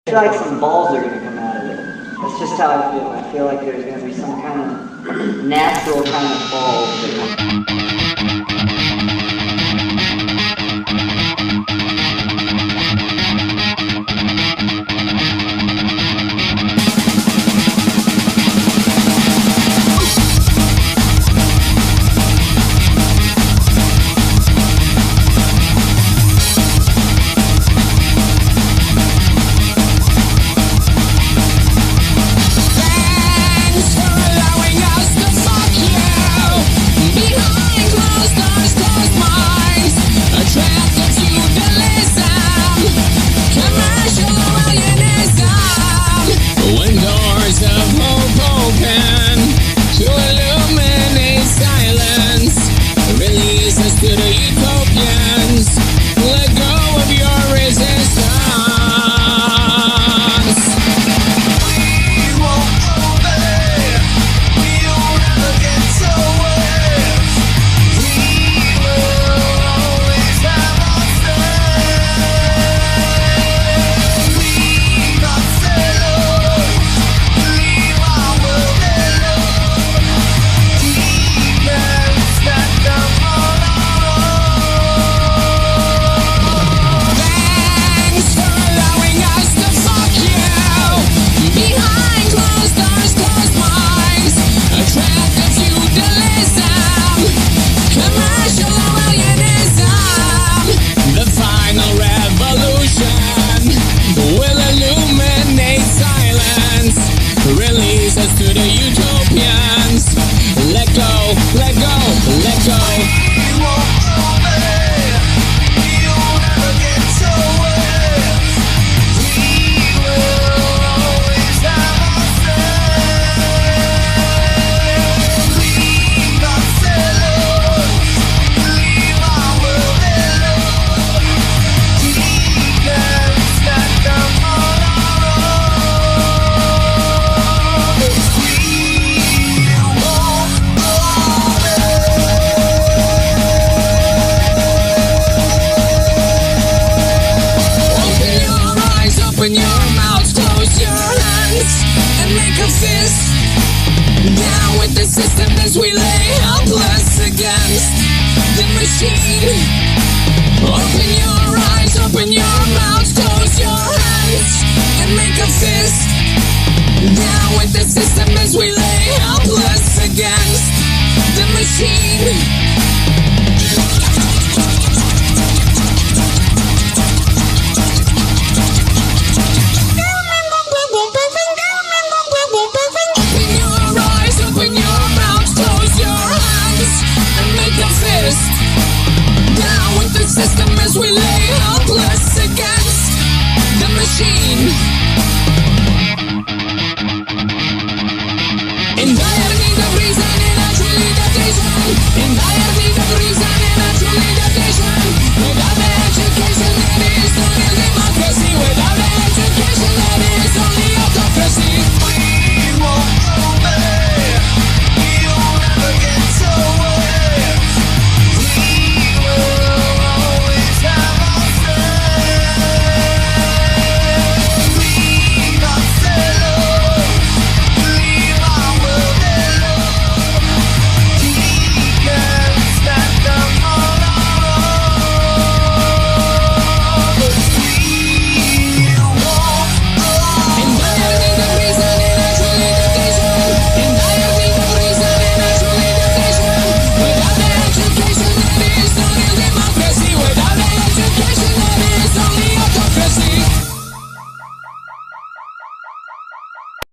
I feel like some balls are going to come out of it. That's just how I feel. I feel like there's going to be some kind of natural kind of balls that come. We lay helpless against the machine. Open your eyes, open your mouth, close your hands and make a fist. Down with the system as we lay helpless against the machine. Down with the system as we lay helpless against the machine. In dire need of reason, in a true dedication. In dire need of reason, in a true dedication.